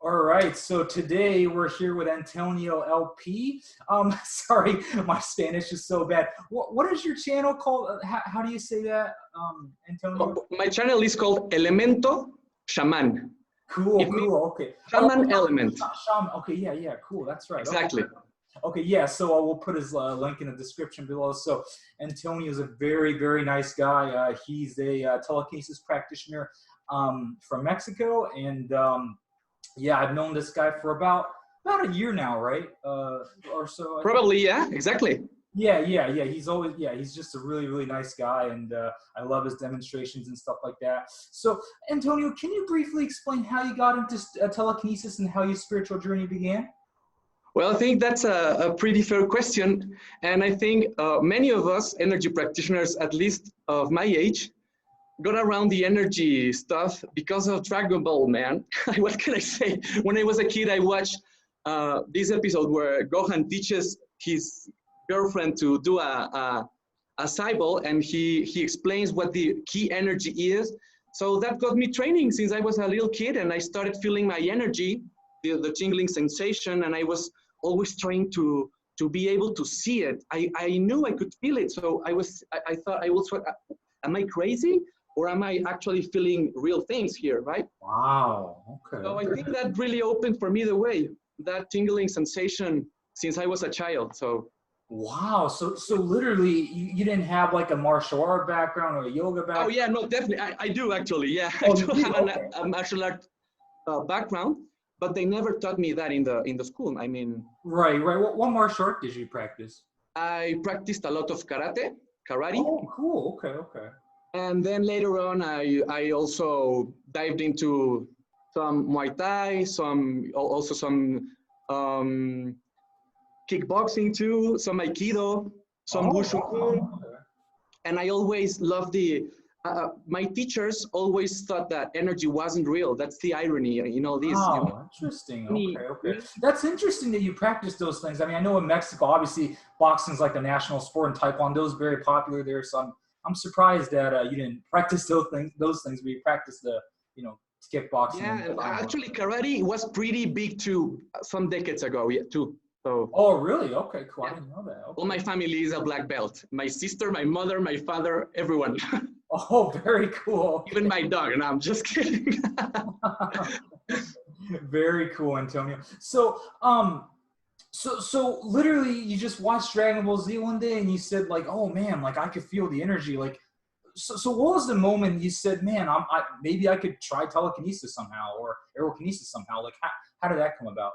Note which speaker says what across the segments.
Speaker 1: All right, so today we're here with Antonio LP. Sorry, my Spanish is so bad. What is your channel called? How do you say that, Antonio?
Speaker 2: My channel is called Elemento Shaman.
Speaker 1: Cool, cool, okay.
Speaker 2: Shaman element.
Speaker 1: Shaman, okay, yeah, cool, that's right.
Speaker 2: Exactly.
Speaker 1: Okay, yeah, so we'll put his link in the description below. So Antonio is a very, very nice guy. He's a telekinesis practitioner from Mexico, and yeah, I've known this guy for about a year now, right? Or so.
Speaker 2: Probably, yeah, exactly.
Speaker 1: Yeah. He's just a really, really nice guy, and I love his demonstrations and stuff like that. So, Antonio, can you briefly explain how you got into telekinesis and how your spiritual journey began?
Speaker 2: Well, I think that's a pretty fair question, and I think many of us energy practitioners, at least of my age, got around the energy stuff because of Dragon Ball, man. What can I say? When I was a kid, I watched this episode where Gohan teaches his girlfriend to do a cycle, and he explains what the key energy is. So that got me training since I was a little kid, and I started feeling my energy, the tingling sensation, and I was always trying to be able to see it. I knew I could feel it, so I thought I was, am I crazy? Or am I actually feeling real things here, right?
Speaker 1: Wow, okay.
Speaker 2: So I think that really opened for me the way, that tingling sensation since I was a child, so.
Speaker 1: Wow, so literally you didn't have like a martial art background or a yoga background?
Speaker 2: Oh yeah, no, definitely, I do actually, yeah. I do have a martial art background, but they never taught me that in the school, I mean.
Speaker 1: Right. What martial art did you practice?
Speaker 2: I practiced a lot of karate.
Speaker 1: Oh, cool, okay.
Speaker 2: And then later on, I also dived into some Muay Thai, also some kickboxing too, some Aikido, some Wushu.
Speaker 1: Okay.
Speaker 2: And I always loved my teachers always thought that energy wasn't real. That's the irony in all this.
Speaker 1: Oh,
Speaker 2: you know?
Speaker 1: interesting. Okay. That's interesting that you practice those things. I mean, I know in Mexico, obviously, boxing is like the national sport, and Taekwondo is very popular there. So I'm surprised that you didn't practice those things, but you practiced the, kickboxing.
Speaker 2: Yeah, and actually, karate was pretty big too some decades ago, too. So.
Speaker 1: Oh, really? Okay, cool. I didn't know that. Okay.
Speaker 2: All my family is a black belt. My sister, my mother, my father, everyone.
Speaker 1: Oh, very cool.
Speaker 2: Even my dog. No, I'm just kidding.
Speaker 1: Very cool, Antonio. So, so literally, you just watched Dragon Ball Z one day, and you said, like, "Oh man, like I could feel the energy." Like, so what was the moment you said, "Man, maybe I could try telekinesis somehow or aerokinesis somehow"? Like, how did that come about?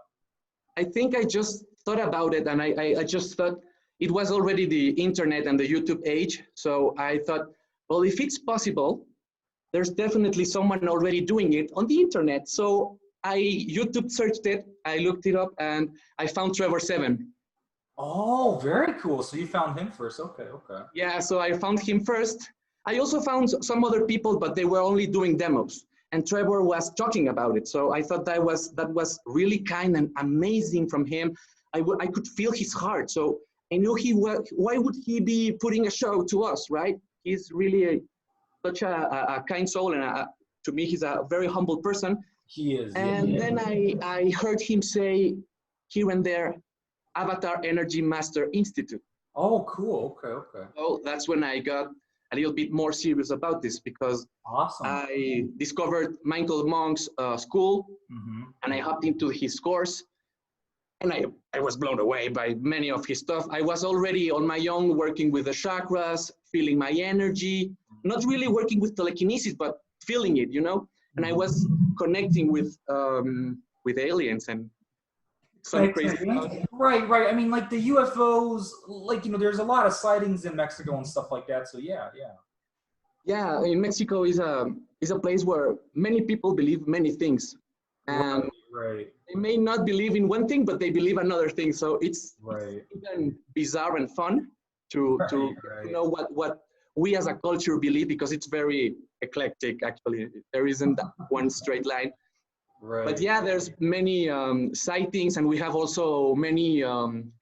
Speaker 2: I think I just thought about it, and I just thought it was already the internet and the YouTube age. So I thought, well, if it's possible, there's definitely someone already doing it on the internet. So I YouTube searched it, I looked it up, and I found Trevor 7.
Speaker 1: Oh, very cool. So you found him first. Okay.
Speaker 2: Yeah, so I found him first. I also found some other people, but they were only doing demos. And Trevor was talking about it. So I thought that was really kind and amazing from him. I could feel his heart. So I knew why would he be putting a show to us, right? He's really such a kind soul. And to me, he's a very humble person.
Speaker 1: He is.
Speaker 2: And then I heard him say here and there, Avatar Energy Master Institute.
Speaker 1: Oh, cool. Okay.
Speaker 2: So that's when I got a little bit more serious about this, because
Speaker 1: awesome.
Speaker 2: I discovered Michael Monk's school, and I hopped into his course, and I was blown away by many of his stuff. I was already on my own working with the chakras, feeling my energy, not really working with telekinesis, but feeling it, and I was connecting with aliens and some crazy stuff.
Speaker 1: Right. I mean, like the UFOs, like, there's a lot of sightings in Mexico and stuff like that. So yeah.
Speaker 2: Yeah, I mean, Mexico is a place where many people believe many things, and
Speaker 1: right.
Speaker 2: They may not believe in one thing, but they believe another thing. So it's even bizarre and fun to know what we as a culture believe, because it's very eclectic. Actually, there isn't one straight line.
Speaker 1: Right.
Speaker 2: But yeah, there's many sightings, and we have also many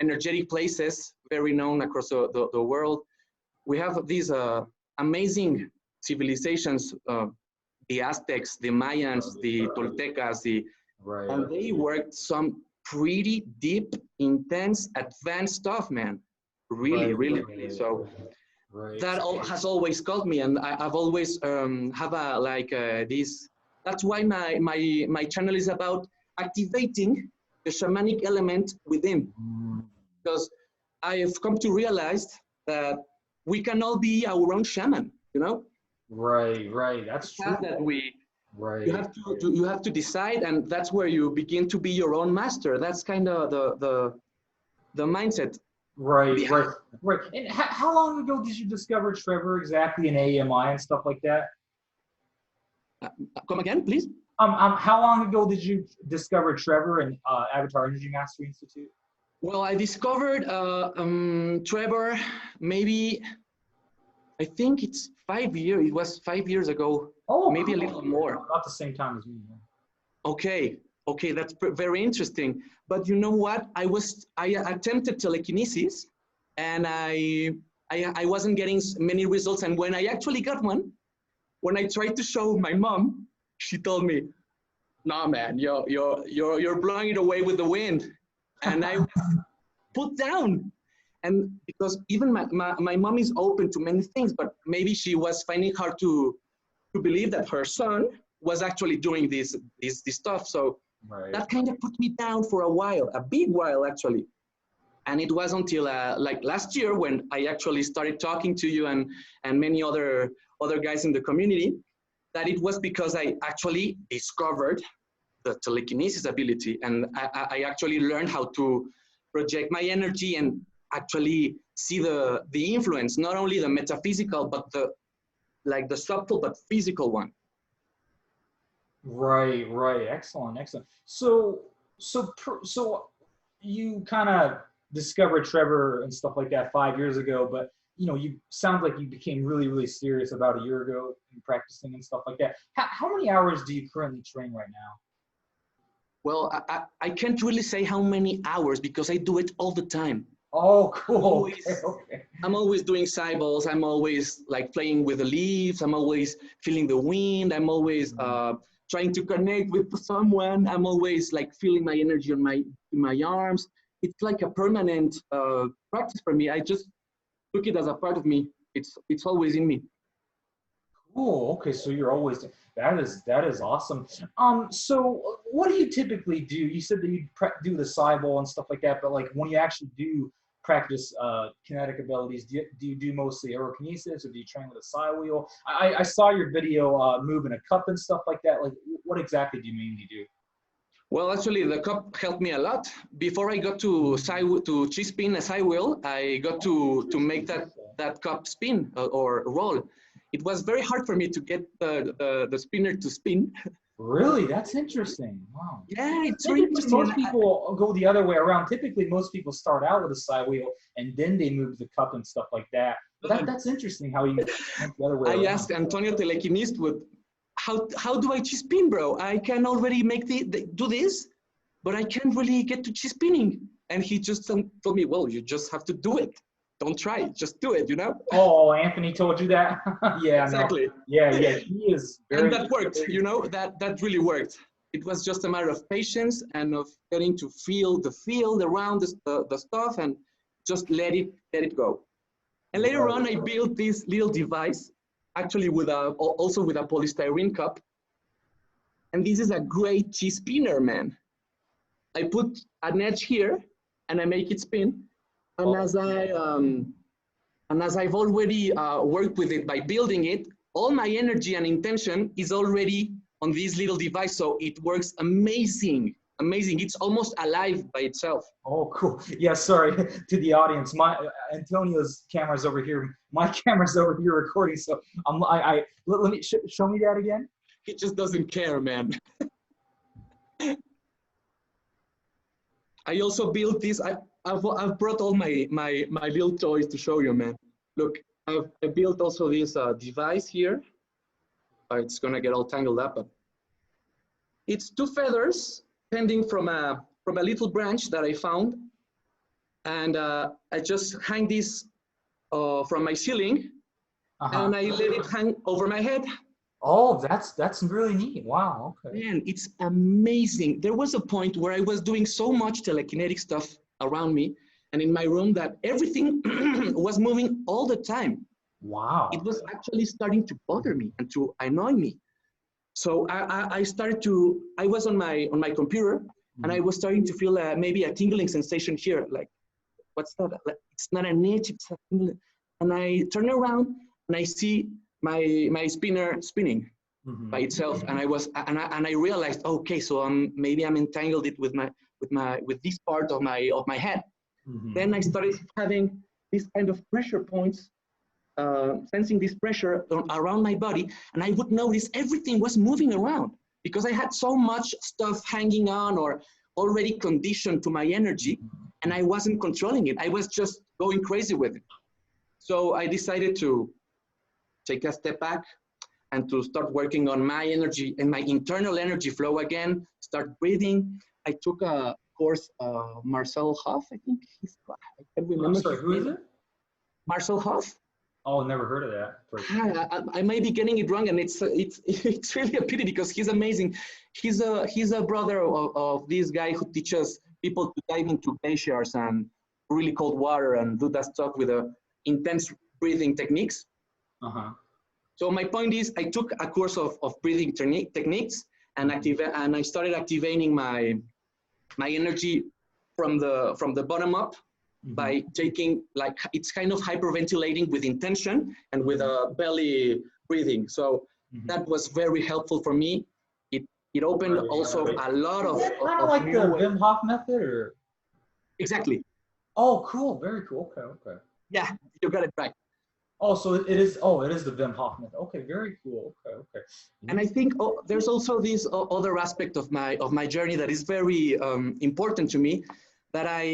Speaker 2: energetic places very known across the world. We have these amazing civilizations, the Aztecs, the Mayans, the Toltecas, the
Speaker 1: Right.
Speaker 2: And they worked some pretty deep, intense, advanced stuff, man. Really,
Speaker 1: Right.
Speaker 2: really, really. So
Speaker 1: Right.
Speaker 2: that has always caught me, and I've always have a like this. That's why my channel is about activating the shamanic element within,
Speaker 1: Mm.
Speaker 2: because I have come to realize that we can all be our own shaman. You know,
Speaker 1: Right. Right. That's true.
Speaker 2: that we you
Speaker 1: Right.
Speaker 2: have to you have to decide, and that's where you begin to be your own master. That's kind of the mindset
Speaker 1: Right.
Speaker 2: behind.
Speaker 1: Right. Right. And how long ago did you discover Trevor exactly in AMI and stuff like that?
Speaker 2: Come again, please.
Speaker 1: How long ago did you discover Trevor and Avatar Energy Mastery Institute?
Speaker 2: Well, I discovered Trevor maybe, I think it's 5 years. It was 5 years ago,
Speaker 1: Oh,
Speaker 2: maybe a
Speaker 1: cool.
Speaker 2: little more.
Speaker 1: About the same time as me. Yeah.
Speaker 2: Okay, okay, that's very interesting. But you know what? I attempted telekinesis, and I wasn't getting many results. And when I actually got one, when I tried to show my mom, she told me, "No, man, you're blowing it away with the wind," and I was put down. And because even my mom is open to many things, but maybe she was finding hard to believe that her son was actually doing this stuff. So
Speaker 1: Right.
Speaker 2: that kind of put me down for a while, a big while actually. And it was until like last year when I actually started talking to you and many other guys in the community, that it was because I actually discovered the telekinesis ability, and I actually learned how to project my energy and actually see the influence, not only the metaphysical, but the subtle but physical one.
Speaker 1: Right, right. Excellent, excellent. So you kind of discovered Trevor and stuff like that 5 years ago, but you sounds like you became really, really serious about a year ago in practicing and stuff like that. How many hours do you currently train right now?
Speaker 2: Well, I can't really say how many hours because I do it all the time.
Speaker 1: Oh, cool. Okay.
Speaker 2: I'm always doing cycles. I'm always like playing with the leaves. I'm always feeling the wind. I'm always trying to connect with someone. I'm always like feeling my energy on my arms. It's like a permanent practice for me. I just took it as a part of me. It's always in me.
Speaker 1: Cool. Okay, so you're always that is awesome. So what do you typically do? You said that you do the Cybele and stuff like that, but like when you actually do practice kinetic abilities, do you do mostly aerokinesis, or do you train with a psi wheel? I saw your video moving a cup and stuff like that. Like, what exactly do you mainly do?
Speaker 2: Well, actually, the cup helped me a lot. Before I got to spin a side wheel, I got to make that cup spin or roll. It was very hard for me to get the spinner to spin.
Speaker 1: Really? That's interesting. Wow.
Speaker 2: Yeah, it's very
Speaker 1: Typically,
Speaker 2: interesting.
Speaker 1: most people go the other way around. Typically, most people start out with a side wheel and then they move the cup and stuff like that. But that's interesting how you went the other way around.
Speaker 2: I asked Antonio Telekinesis, how do I spin, bro? I can already do this, but I can't really get to spinning. And he just told me, well, you just have to do it. Don't try it, just do it,
Speaker 1: Oh, Anthony told you that? Yeah,
Speaker 2: exactly.
Speaker 1: No. Yeah, he is very.
Speaker 2: And that worked, that really worked. It was just a matter of patience and of getting to feel the field around the stuff and just let it go. And later on, I built this little device, actually also with a polystyrene cup. And this is a great cheese spinner, man. I put an edge here and I make it spin. And as I've already worked with it by building it, all my energy and intention is already on this little device. So it works amazing, amazing. It's almost alive by itself.
Speaker 1: Oh, cool. Yeah, sorry to the audience. Antonio's camera's over here. My camera's over here recording. So let me show me that again.
Speaker 2: He just doesn't care, man. I also built this. I've brought all my little toys to show you, man. Look, I built also this device here. It's gonna get all tangled up, but it's two feathers pending from a little branch that I found, and I just hang this from my ceiling, and I let it hang over my head.
Speaker 1: Oh, that's really neat. Wow. Okay.
Speaker 2: Man, it's amazing. There was a point where I was doing so much telekinetic stuff around me and in my room that everything was moving all the time. It
Speaker 1: Wow.
Speaker 2: was actually starting to bother me and to annoy me. So I started to, I was on my computer and I
Speaker 1: Mhm.
Speaker 2: was starting to feel maybe a tingling sensation here. Like, what's that? Like, it's not an itch, it's a tingling. And I turn around and I see my spinner spinning by
Speaker 1: Mhm.
Speaker 2: itself, and I realized, okay, so maybe I'm entangled it with this part of my head. Then
Speaker 1: Mhm.
Speaker 2: I started having this kind of pressure points, sensing this pressure around my body, and I would notice everything was moving around because I had so much stuff hanging on or already conditioned to my energy, and I wasn't controlling it. I was just going crazy with it. So I decided to take a step back and to start working on my energy and my internal energy flow again, start breathing. I took a course, Marcel Hoff, I think I can't
Speaker 1: I'm
Speaker 2: remember
Speaker 1: sorry.
Speaker 2: his
Speaker 1: Who is
Speaker 2: name.
Speaker 1: it?
Speaker 2: Marcel Hoff?
Speaker 1: Oh, never heard of that person.
Speaker 2: I might be getting it wrong, and it's really a pity because he's amazing. He's a brother of this guy who teaches people to dive into glaciers and really cold water and do that stuff with intense breathing techniques.
Speaker 1: Uh huh.
Speaker 2: So my point is, I took a course of breathing techniques and and I started activating my energy from the bottom up
Speaker 1: Mhm.
Speaker 2: by taking, like, it's kind of hyperventilating with intention and with
Speaker 1: Mhm.
Speaker 2: a belly breathing. So
Speaker 1: Mhm.
Speaker 2: that was very helpful for me. It it opened
Speaker 1: Right,
Speaker 2: also
Speaker 1: right.
Speaker 2: a lot
Speaker 1: Is that kind of
Speaker 2: of
Speaker 1: like
Speaker 2: new
Speaker 1: the
Speaker 2: ways.
Speaker 1: Wim Hof method, or?
Speaker 2: Exactly.
Speaker 1: Oh, cool. Very cool. Okay, okay.
Speaker 2: Yeah, you got it right.
Speaker 1: Oh, so it is. Oh, it is the Wim Hof method. Okay, very cool. Okay, okay.
Speaker 2: And I
Speaker 1: Neat.
Speaker 2: think, there's also this other aspect of my journey that is very important to me. That I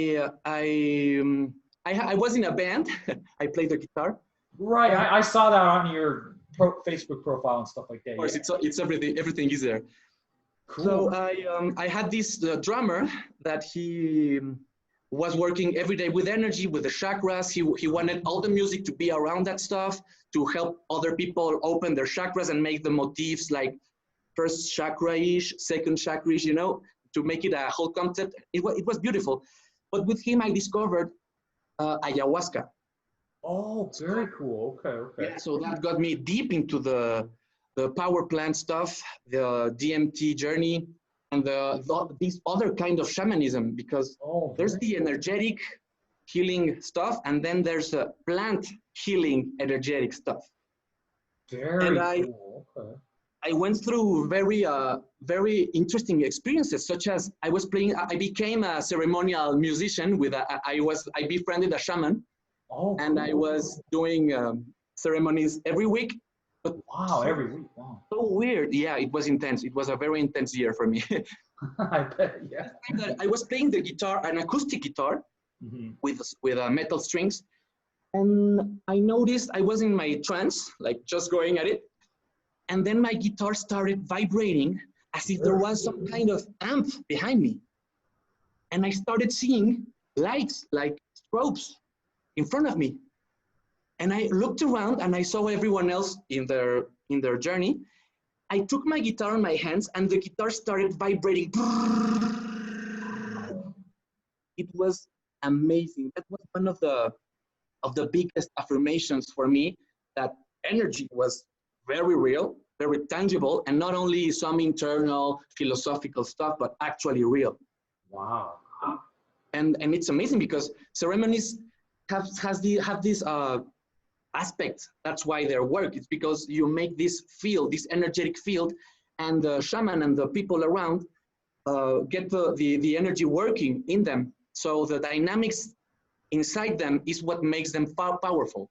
Speaker 2: was in a band. I played the guitar.
Speaker 1: Right.
Speaker 2: And
Speaker 1: I saw that on your Facebook profile and stuff like
Speaker 2: of
Speaker 1: that.
Speaker 2: course,
Speaker 1: Yeah.
Speaker 2: it's everything is there. So
Speaker 1: Cool.
Speaker 2: I had this drummer that he was working every day with energy, with the chakras. He wanted all the music to be around that stuff to help other people open their chakras and make the motifs like first chakra-ish, second chakra-ish, to make it a whole concept. It was beautiful. But with him, I discovered ayahuasca.
Speaker 1: Oh,
Speaker 2: So
Speaker 1: very cool. Okay, okay.
Speaker 2: yeah, so that got me deep into the power plant stuff, the DMT journey, and these other kind of shamanism, because
Speaker 1: Oh,
Speaker 2: there's
Speaker 1: very
Speaker 2: the
Speaker 1: cool.
Speaker 2: energetic healing stuff, and then there's a plant healing energetic stuff. And
Speaker 1: Very
Speaker 2: I
Speaker 1: cool. Okay.
Speaker 2: I went through very interesting experiences, such as I became a ceremonial musician I befriended a shaman,
Speaker 1: Oh,
Speaker 2: and I
Speaker 1: cool.
Speaker 2: was doing ceremonies every week. But
Speaker 1: Wow,
Speaker 2: so
Speaker 1: every week. Wow.
Speaker 2: so weird. Yeah, it was intense. It was a very intense year for me.
Speaker 1: I bet. Yeah.
Speaker 2: I was playing the guitar, an acoustic guitar
Speaker 1: Hmm.
Speaker 2: with metal strings, and I noticed I was in my trance, like just going at it, and then my guitar started vibrating as if there
Speaker 1: Really?
Speaker 2: was some kind of amp behind me, and I started seeing lights like strobes in front of me. And I looked around and I saw everyone else in their journey. I took my guitar in my hands and the guitar started vibrating. It was amazing. That was one of the biggest affirmations for me that energy was very real, very tangible, and not only some internal philosophical stuff, but actually real.
Speaker 1: Wow.
Speaker 2: And it's amazing because ceremonies have this aspect. That's why they work. It's because you make this field, this energetic field, and the shaman and the people around get the energy working in them. So the dynamics inside them is what makes them powerful.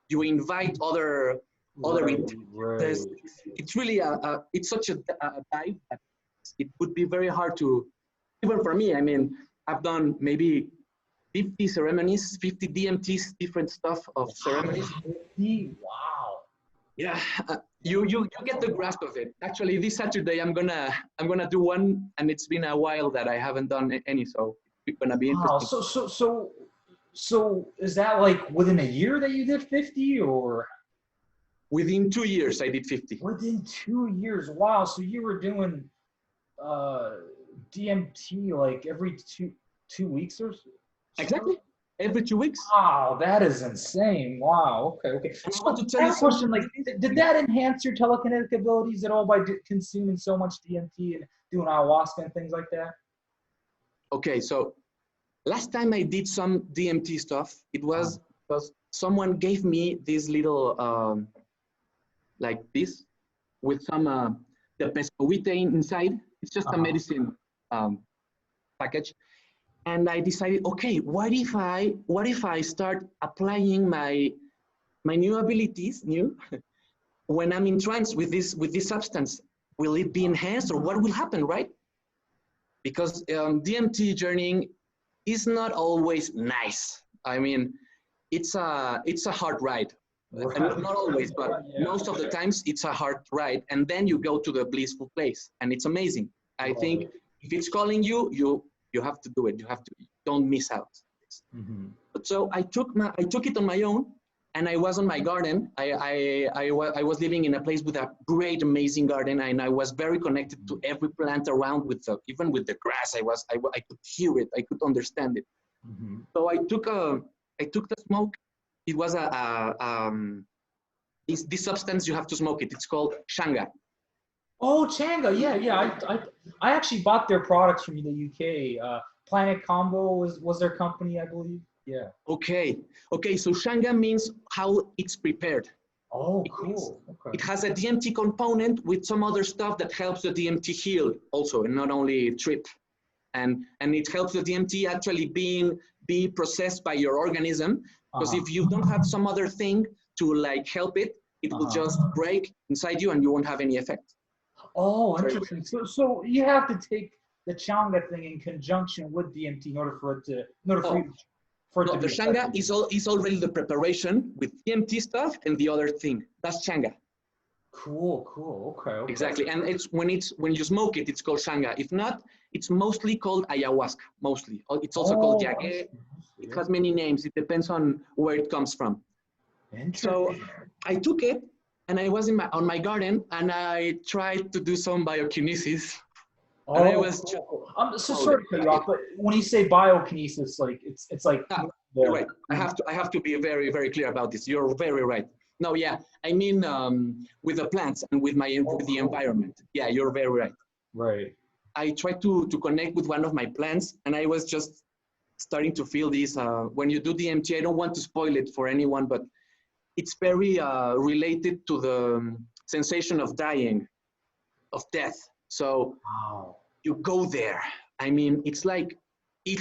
Speaker 2: You invite other
Speaker 1: Right,
Speaker 2: intelligences.
Speaker 1: right.
Speaker 2: It's really it's such a dive that it would be very hard to, even for me. I mean, I've done maybe 50 ceremonies, 50 DMTs, different stuff of
Speaker 1: Wow,
Speaker 2: ceremonies.
Speaker 1: 50? Wow.
Speaker 2: Yeah, you get the grasp of it. Actually, this Saturday I'm gonna do one, and it's been a while that I haven't done any, so it's gonna be
Speaker 1: Wow.
Speaker 2: interesting.
Speaker 1: So is that like within a year that you did 50, or?
Speaker 2: Within 2 years, I did 50.
Speaker 1: Within 2 years, wow! So you were doing DMT like every two weeks or so?
Speaker 2: Exactly. Every 2 weeks.
Speaker 1: Wow, that is insane. Wow. Okay. Okay.
Speaker 2: And I
Speaker 1: So
Speaker 2: want to tell
Speaker 1: I
Speaker 2: you
Speaker 1: have a question.
Speaker 2: something.
Speaker 1: Like, did that enhance your telekinetic abilities at all by consuming so much DMT and doing ayahuasca and things like that?
Speaker 2: Okay, so last time I did some DMT stuff, it was because someone gave me this little, like this, with some the pescoite inside. It's just a medicine package. And I decided, okay, what if I start applying my new abilities, when I'm in trance with this substance? Will it be enhanced, or what will happen, right? Because DMT journeying is not always nice. I mean, it's a hard ride.
Speaker 1: Right.
Speaker 2: And not always, but most of the times it's a hard ride. And then you go to the blissful place, and it's amazing. I think if it's calling you, you have to do it. You have to, don't miss out. But so I took it on my own, and I was on my garden. I was living in a place with a great, amazing garden, and I was very connected to every plant around. Even with the grass, I could hear it. I could understand it. So I took the smoke. It was this substance, you have to smoke it. It's called Shanga.
Speaker 1: Oh, Changa, yeah. I actually bought their products from the UK. Planet Combo was their company, I believe. Yeah.
Speaker 2: Okay. So Shanga means how it's prepared.
Speaker 1: Oh, cool. Okay.
Speaker 2: It has a DMT component with some other stuff that helps the DMT heal also, and not only trip. And it helps the DMT actually be processed by your organism. Because if you don't have some other thing to like help it, it will just break inside you, and you won't have any effect.
Speaker 1: Oh, interesting. So you have to take the Changa thing in conjunction with DMT in order for it to,
Speaker 2: The Shanga is already the preparation with DMT stuff and the other thing. That's Shanga.
Speaker 1: Cool. Okay.
Speaker 2: Exactly, and when you smoke it, it's called Shanga. If not, it's mostly called ayahuasca. Mostly, it's also called Yagué. It has many names. It depends on where it comes from. So I took it, and I was on my garden, and I tried to do some biokinesis. And I was
Speaker 1: I'm so sorry to cut you off, but when you say biokinesis, like it's like
Speaker 2: you're right. I have to be very, very clear about this. You're very right. No, yeah, I mean with the plants and with the environment. Yeah, you're very right.
Speaker 1: Right.
Speaker 2: I tried to connect with one of my plants, and I was just starting to feel this. When you do DMT, I don't want to spoil it for anyone, but it's very related to the sensation of dying, of death. So you go there. I mean, it's like you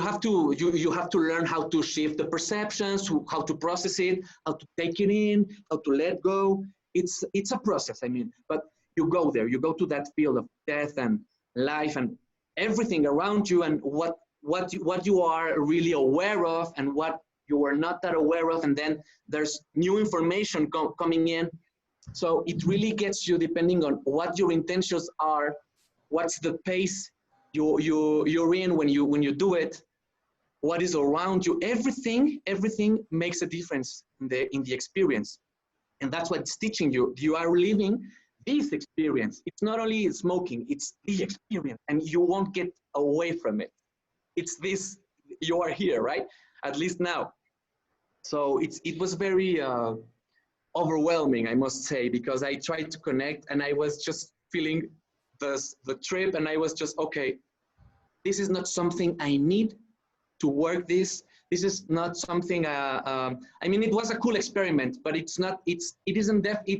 Speaker 2: have to learn how to shift the perceptions, how to process it, how to take it in, how to let go. It's a process. I mean, but you go there. You go to that field of death and life and everything around you, and what you are really aware of and what you are not that aware of, and then there's new information coming in. So it really gets you, depending on what your intentions are, what's the pace you're in when you do it, what is around you. Everything makes a difference in the experience, and that's what it's teaching you. You are living this experience. It's not only smoking; it's the experience, and you won't get away from it. It's this. You are here, right? At least now. So it was very overwhelming, I must say, because I tried to connect, and I was just feeling the trip, and I was just, okay, this is not something I need to work this. This is not something, I mean, it was a cool experiment, but it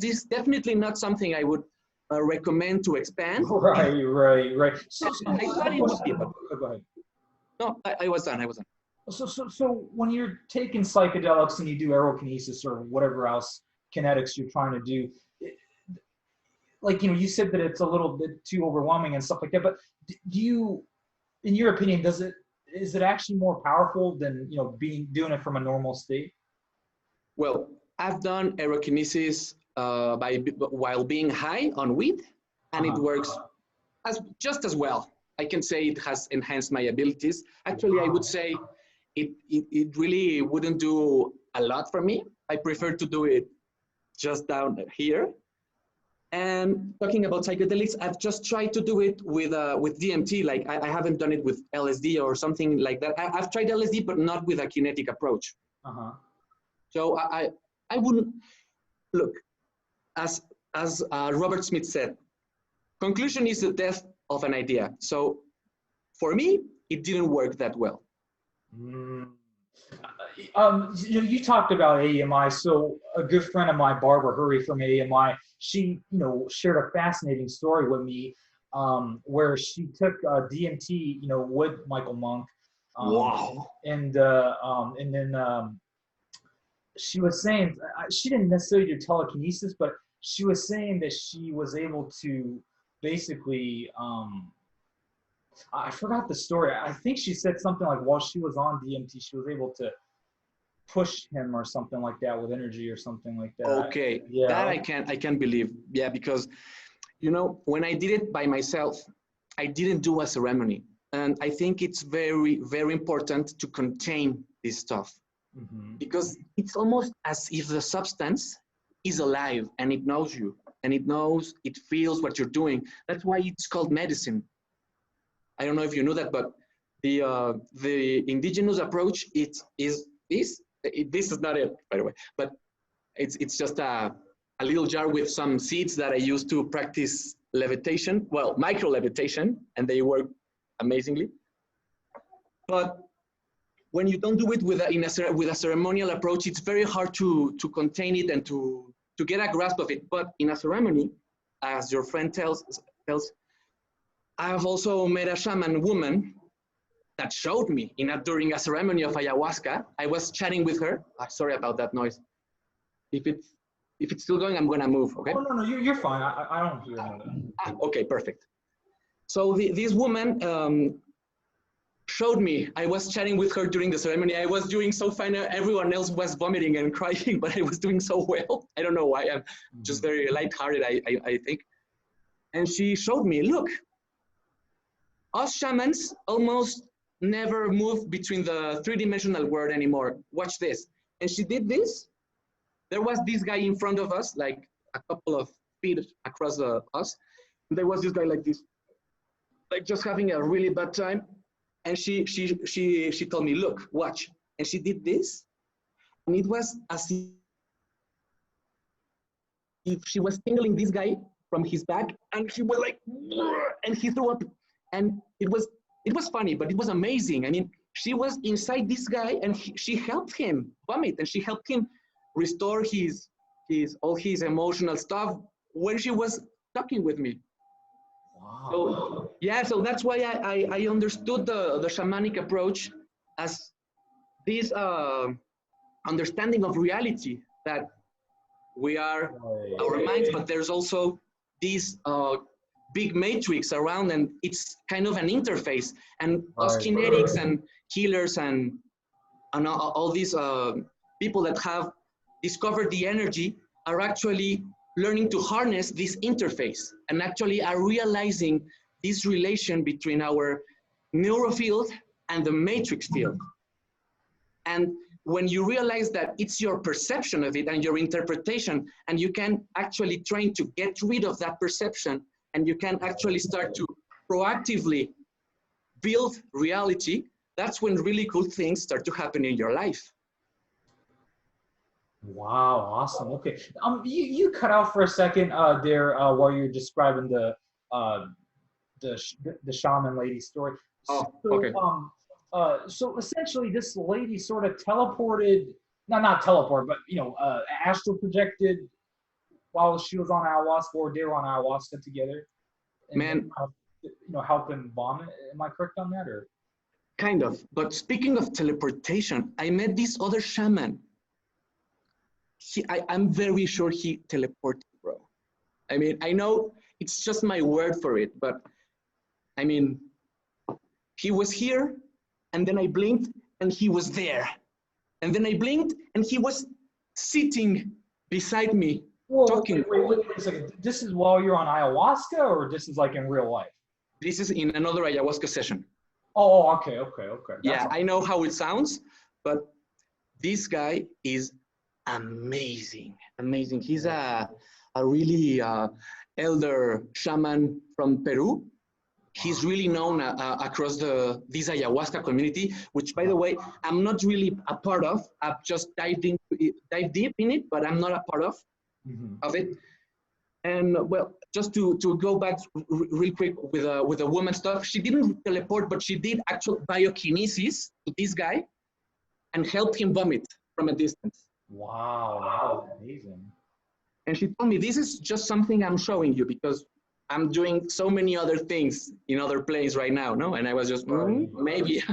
Speaker 2: is definitely not something I would recommend to expand.
Speaker 1: Right. So
Speaker 2: I thought it would be, but
Speaker 1: go ahead.
Speaker 2: no, I was done.
Speaker 1: So when you're taking psychedelics and you do aerokinesis or whatever else kinetics you're trying to do, like, you said that it's a little bit too overwhelming and stuff like that, but do you, in your opinion, is it actually more powerful than, doing it from a normal state?
Speaker 2: Well, I've done aerokinesis while being high on weed, and it works just as well. I can say it has enhanced my abilities. Actually, I would say it really wouldn't do a lot for me. I prefer to do it just down here. And talking about psychedelics, I've just tried to do it with DMT. Like I haven't done it with LSD or something like that. I've tried LSD, but not with a kinetic approach. So I wouldn't, look, as Robert Smith said, conclusion is the death of an idea. So for me, it didn't work that well.
Speaker 1: You talked about AMI. So a good friend of mine, Barbara Hurry from AMI, she, shared a fascinating story with me, where she took DMT, with Michael Monk.
Speaker 2: Wow.
Speaker 1: And then she was saying she didn't necessarily do telekinesis, but she was saying that she was able to basically, I forgot the story. I think she said something like while she was on DMT, she was able to push him or something like that with energy or something like that.
Speaker 2: Okay, yeah. That I can't believe. Yeah, because when I did it by myself, I didn't do a ceremony, and I think it's very, very important to contain this stuff, because it's almost as if the substance is alive and it knows you, and it feels what you're doing. That's why it's called medicine. I don't know if you know that, but the indigenous approach is this. This is not it, by the way, but it's just a little jar with some seeds that I use to practice levitation, well, micro levitation, and they work amazingly. But when you don't do it with a ceremonial approach, it's very hard to contain it and to get a grasp of it. But in a ceremony, as your friend tells, I have also met a shaman woman that showed me during a ceremony of ayahuasca. I was chatting with her. Sorry about that noise. If it's still going, I'm gonna move. Okay.
Speaker 1: Oh, no, you're fine. I don't hear that.
Speaker 2: Okay, perfect. So this woman showed me. I was chatting with her during the ceremony. I was doing so fine. Everyone else was vomiting and crying, but I was doing so well. I don't know why. I'm just very lighthearted, I think. And she showed me, look, us shamans almost never move between the three-dimensional world anymore. Watch this. And she did this. There was this guy in front of us, like a couple of feet across us. And there was this guy like this, like just having a really bad time. And she told me, look, watch. And she did this. And it was as if she was tingling this guy from his back. And he was like, and he threw up. And it was funny, but it was amazing. I mean, she was inside this guy, and she helped him vomit, and she helped him restore all his emotional stuff when she was talking with me. Wow. So yeah, so that's why I understood the shamanic approach as this understanding of reality, that we are our minds, but there's also this big matrix around, and it's kind of an interface. And us kinetics and healers and all these people that have discovered the energy are actually learning to harness this interface, and actually are realizing this relation between our neurofield and the matrix field. And when you realize that it's your perception of it and your interpretation, and you can actually train to get rid of that perception, and you can actually start to proactively build reality, that's when really cool things start to happen in your life.
Speaker 1: Wow, awesome. Okay, you cut out for a second there while you're describing the shaman lady story.
Speaker 2: Oh,
Speaker 1: so,
Speaker 2: okay.
Speaker 1: So essentially, this lady sort of teleported, not teleported, but astral projected while she was on ayahuasca, or they were on ayahuasca together.
Speaker 2: Man,
Speaker 1: help him vomit. Am I correct on that, or?
Speaker 2: Kind of. But speaking of teleportation, I met this other shaman. I'm very sure he teleported, bro. I mean, I know it's just my word for it, but I mean, he was here, and then I blinked, and he was there. And then I blinked, and he was sitting beside me, talking.
Speaker 1: Wait a second. This is while you're on ayahuasca, or this is like in real life?
Speaker 2: This is in another ayahuasca session.
Speaker 1: Oh, okay.
Speaker 2: Yeah, I know how it sounds, but this guy is amazing, amazing. He's a really elder shaman from Peru. He's really known across this ayahuasca community, which, by the way, I'm not really a part of. I've just dive deep in it, but I'm not a part of it. And well, just to go back real quick with the woman stuff, she didn't teleport, but she did actual biokinesis to this guy and helped him vomit from a distance.
Speaker 1: Wow, that was amazing.
Speaker 2: And she told me, this is just something I'm showing you because I'm doing so many other things in other planes right now, no? And I was just, maybe.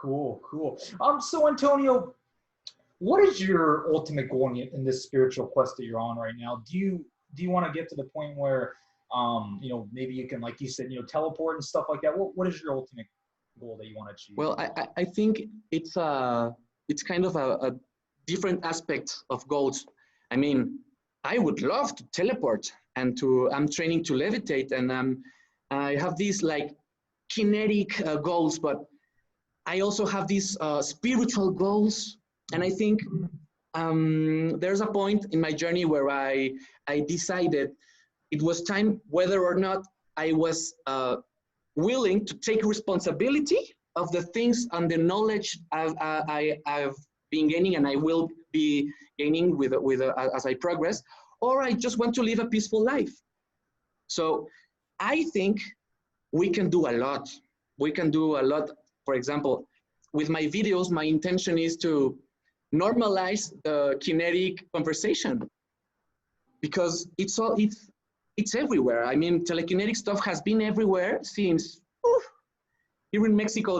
Speaker 1: Cool, cool. So Antonio, what is your ultimate goal in this spiritual quest that you're on right now? Do you want to get to the point where, you know, maybe you can, like you said, you know, teleport and stuff like that? What is your ultimate goal that you want to achieve?
Speaker 2: Well, I think it's kind of a different aspect of goals. I mean, I would love to teleport and I'm training to levitate, and I have these like kinetic goals, but I also have these spiritual goals. And I think there's a point in my journey where I decided it was time, whether or not I was willing to take responsibility of the things and the knowledge I've been gaining and I will be gaining as I progress, or I just want to live a peaceful life. So I think we can do a lot. We can do a lot. For example, with my videos, my intention is to normalize the kinetic conversation because it's everywhere. I mean, telekinetic stuff has been everywhere since here in Mexico.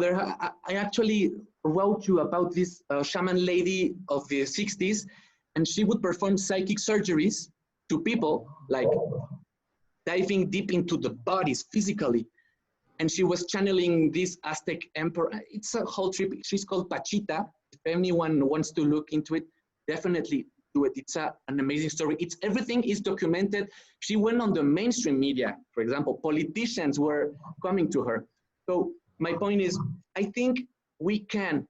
Speaker 2: I actually wrote you about this shaman lady of the 60s, and she would perform psychic surgeries to people, like diving deep into the bodies physically. And she was channeling this Aztec emperor. It's a whole trip. She's called Pachita. If anyone wants to look into it, definitely do it. It's an amazing story. Everything is documented. She went on the mainstream media, for example. Politicians were coming to her. So my point is, I think we can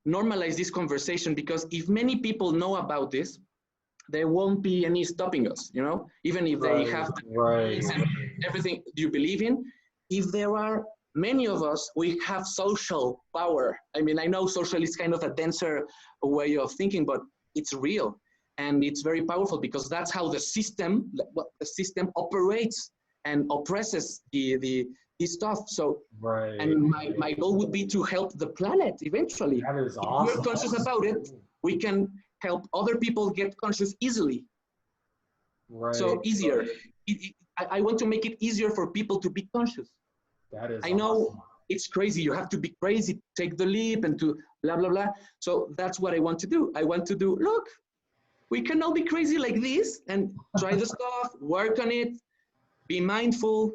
Speaker 2: normalize this conversation because if many people know about this, there won't be any stopping us, you know? Even if they have everything you believe in, if there are many of us, we have social power. I mean, I know social is kind of a denser way of thinking, but it's real. And it's very powerful because that's how the system operates and oppresses the stuff. So, and my goal would be to help the planet eventually.
Speaker 1: That is awesome.
Speaker 2: If we're conscious about it, we can help other people get conscious easily. So easier. I want to make it easier for people to be conscious.
Speaker 1: That is
Speaker 2: I know
Speaker 1: awesome.
Speaker 2: It's crazy. You have to be crazy, to take the leap and to blah, blah, blah. So that's what I want to do. I want to do, look, we can all be crazy like this and try the stuff, work on it, be mindful,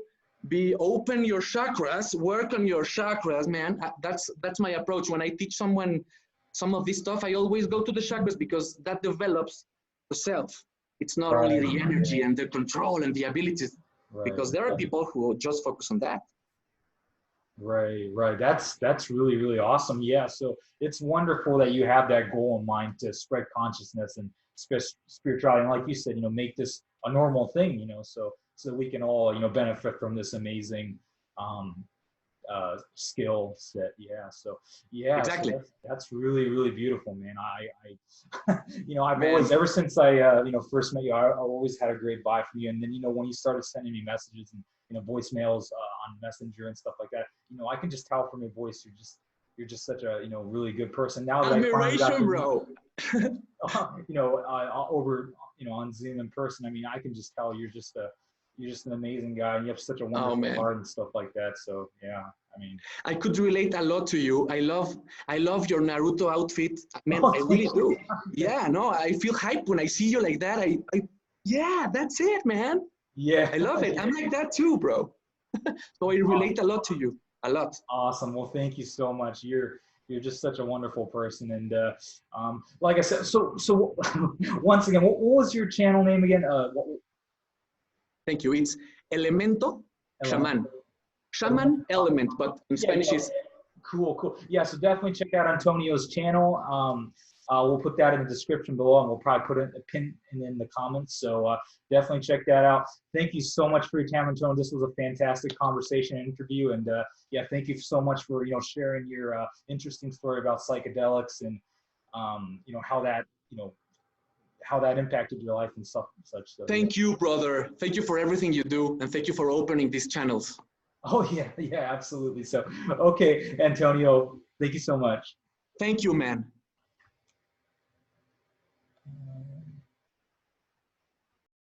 Speaker 2: be open your chakras, work on your chakras, man. That's my approach. When I teach someone some of this stuff, I always go to the chakras because that develops the self. It's not only the energy and the control and the abilities, because there are people who just focus on that.
Speaker 1: Right. That's really, really awesome. Yeah. So it's wonderful that you have that goal in mind to spread consciousness and spirituality. And like you said, you know, make this a normal thing, you know, so we can all, you know, benefit from this amazing skill set. Yeah. So yeah,
Speaker 2: exactly.
Speaker 1: So that's really, really beautiful, man. I you know, I've always, ever since I, you know, first met you, I always had a great vibe from you. And then, you know, when you started sending me messages and, you know, voicemails on Messenger and stuff like that, you know, I can just tell from your voice, you're just such a, you know, really good person. Now that I finally got to,
Speaker 2: bro.
Speaker 1: you know, over, you know, on Zoom in person, I mean, I can just tell you're just an amazing guy, and you have such a wonderful heart and stuff like that. So yeah, I mean, I
Speaker 2: could relate a lot to you. I love your Naruto outfit, man. I really do. Yeah, no, I feel hyped when I see you like that. Yeah, that's it, man.
Speaker 1: Yeah,
Speaker 2: I love it. I'm like that too, bro. So I relate a lot to you, a lot.
Speaker 1: Awesome. Well, thank you so much. You're just such a wonderful person. And like I said, so once again, what was your channel name again?
Speaker 2: Thank you. It's Elemento Shaman. Shaman Element, but in Spanish is...
Speaker 1: Cool. Yeah, so definitely check out Antonio's channel. We'll put that in the description below, and we'll probably put a pin in the comments. So definitely check that out. Thank you so much for your time, Antonio. This was a fantastic conversation and interview. And yeah, thank you so much for sharing your interesting story about psychedelics and how that how that impacted your life and stuff and such. So,
Speaker 2: Thank you, brother. Thank you for everything you do, and thank you for opening these channels.
Speaker 1: Oh yeah, yeah, absolutely. So okay, Antonio, thank you so much.
Speaker 2: Thank you, man.